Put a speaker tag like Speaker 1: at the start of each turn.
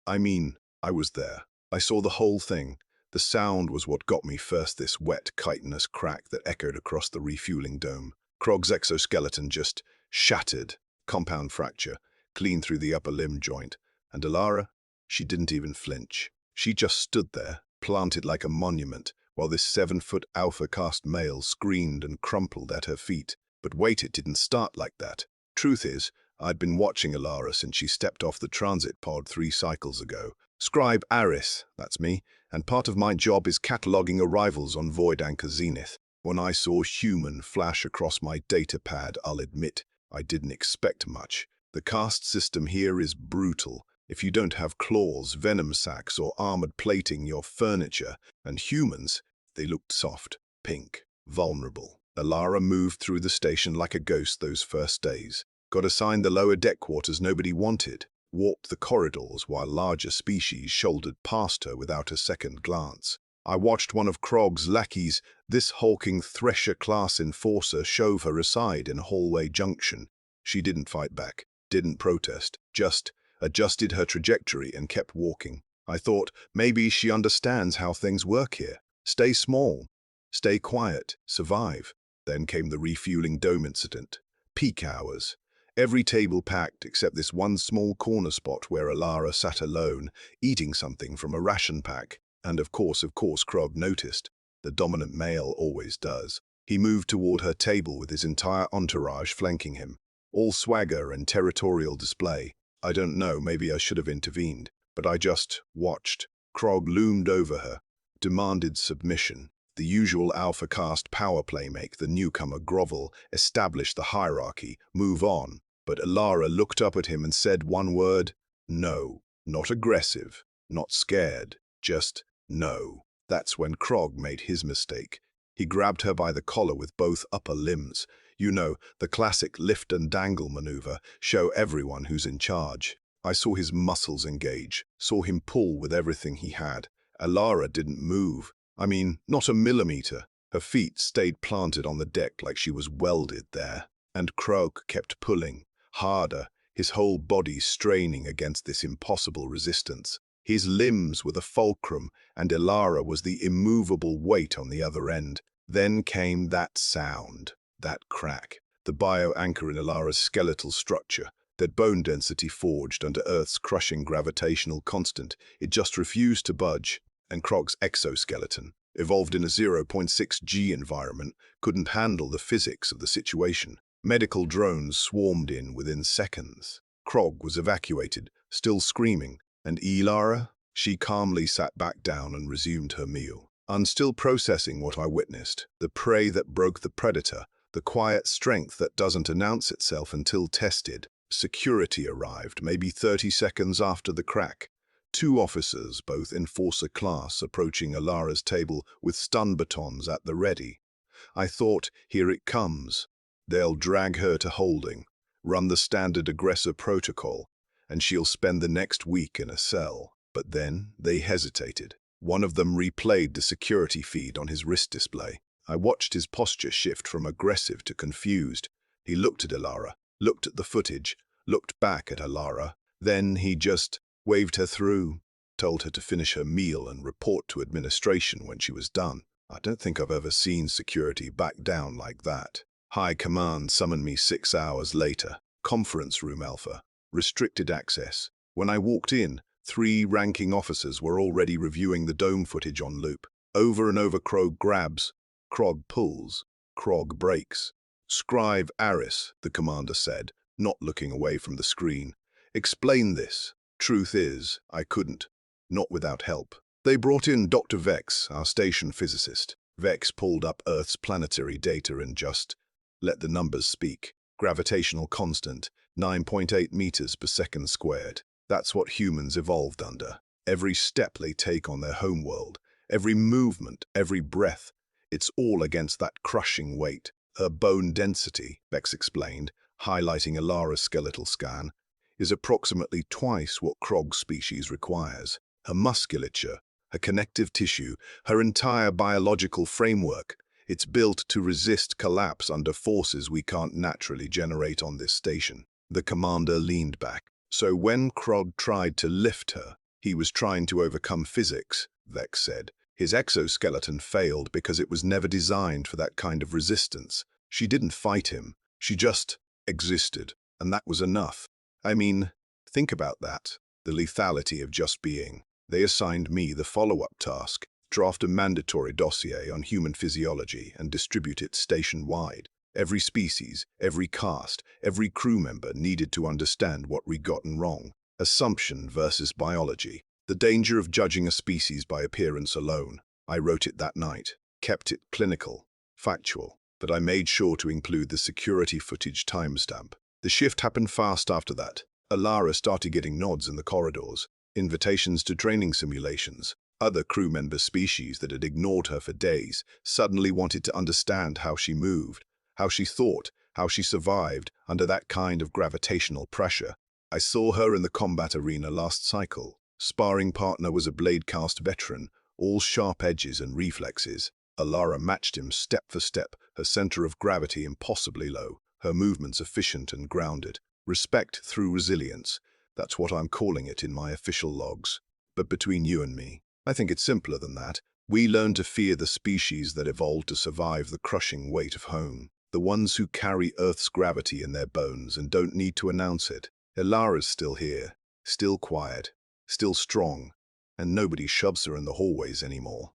Speaker 1: I mean, I was there. I saw the whole thing. The sound was what got me first, this wet, chitinous crack that echoed across the refueling dome. Krog's exoskeleton just shattered, compound fracture, clean through the upper limb joint. And Alara, she didn't even flinch. She just stood there, planted like a monument, while this 7-foot alpha-caste male screamed and crumpled at her feet. But wait, it didn't start like that. Truth is, I'd been watching Alara since she stepped off the transit pod 3 cycles ago. Scribe Aris, that's me, and part of my job is cataloguing arrivals on Void Anchor Zenith. When I saw Human flash across my data pad, I'll admit, I didn't expect much. The caste system here is brutal. If you don't have claws, venom sacs, or armored plating your furniture, and humans, they looked soft, pink, vulnerable. Alara moved through the station like a ghost those first days. Got assigned the lower deck quarters nobody wanted. Walked the corridors while larger species shouldered past her without a second glance. I watched one of Krog's lackeys, this hulking Thresher-class enforcer, shove her aside in a hallway junction. She didn't fight back, didn't protest, just adjusted her trajectory and kept walking. I thought, maybe she understands how things work here. Stay small, stay quiet, survive. Then came the refueling dome incident. Peak hours. Every table packed except this one small corner spot where Alara sat alone, eating something from a ration pack. And of course, Krog noticed. The dominant male always does. He moved toward her table with his entire entourage flanking him. All swagger and territorial display. I don't know, maybe I should have intervened, but I just watched. Krog loomed over her, demanded submission. The usual alpha caste power play, make the newcomer grovel, establish the hierarchy, move on. But Alara looked up at him and said one word, no. Not aggressive, not scared, just no. That's when Krog made his mistake. He grabbed her by the collar with both upper limbs. You know, the classic lift and dangle maneuver, show everyone who's in charge. I saw his muscles engage, saw him pull with everything he had. Alara didn't move. I mean, not a millimeter. Her feet stayed planted on the deck like she was welded there. And Krog kept pulling, harder, his whole body straining against this impossible resistance. His limbs were the fulcrum, and Alara was the immovable weight on the other end. Then came that sound, that crack, the bio-anchor in Alara's skeletal structure, that bone density forged under Earth's crushing gravitational constant. It just refused to budge. And Krog's exoskeleton, evolved in a 0.6 G environment, couldn't handle the physics of the situation. Medical drones swarmed in within seconds. Krog was evacuated, still screaming, and Alara, she calmly sat back down and resumed her meal. I'm still processing what I witnessed, the prey that broke the predator, the quiet strength that doesn't announce itself until tested. Security arrived, maybe 30 seconds after the crack. 2 officers, both enforcer class, approaching Alara's table with stun batons at the ready. I thought, here it comes. They'll drag her to holding, run the standard aggressor protocol, and she'll spend the next week in a cell. But then they hesitated. One of them replayed the security feed on his wrist display. I watched his posture shift from aggressive to confused. He looked at Alara, looked at the footage, looked back at Alara. Then he just waved her through, told her to finish her meal and report to administration when she was done. I don't think I've ever seen security back down like that. High Command summoned me 6 hours later. Conference room Alpha. Restricted access. When I walked in, 3 ranking officers were already reviewing the dome footage on loop. Over and over, Krog grabs, Krog pulls, Krog breaks. Scribe Aris, the commander said, not looking away from the screen. Explain this. Truth is, I couldn't. Not without help. They brought in Dr. Vex, our station physicist. Vex pulled up Earth's planetary data and just let the numbers speak. Gravitational constant, 9.8 meters per second squared. That's what humans evolved under. Every step they take on their homeworld, every movement, every breath, it's all against that crushing weight. Her bone density, Vex explained, highlighting Alara's skeletal scan, is approximately twice what Krog's species requires. Her musculature, her connective tissue, her entire biological framework, it's built to resist collapse under forces we can't naturally generate on this station. The commander leaned back. So when Krog tried to lift her, He was trying to overcome physics, Vex said. His exoskeleton failed because it was never designed for that kind of resistance. She didn't fight him. She just existed, and that was enough. I mean, think about that. The lethality of just being. They assigned me the follow-up task: draft a mandatory dossier on human physiology and distribute it station-wide. Every species, every caste, every crew member needed to understand what we'd gotten wrong. Assumption versus biology. The danger of judging a species by appearance alone. I wrote it that night, kept it clinical, factual, but I made sure to include the security footage timestamp. The shift happened fast after that. Alara started getting nods in the corridors, invitations to training simulations. Other crew member species that had ignored her for days suddenly wanted to understand how she moved, how she thought, how she survived under that kind of gravitational pressure. I saw her in the combat arena last cycle. Sparring partner was a blade-cast veteran, all sharp edges and reflexes. Alara matched him step for step, her center of gravity impossibly low, her movements efficient and grounded. Respect through resilience. That's what I'm calling it in my official logs. But between you and me, I think it's simpler than that. We learn to fear the species that evolved to survive the crushing weight of home. The ones who carry Earth's gravity in their bones and don't need to announce it. Alara's still here, still quiet, still strong, and nobody shoves her in the hallways anymore.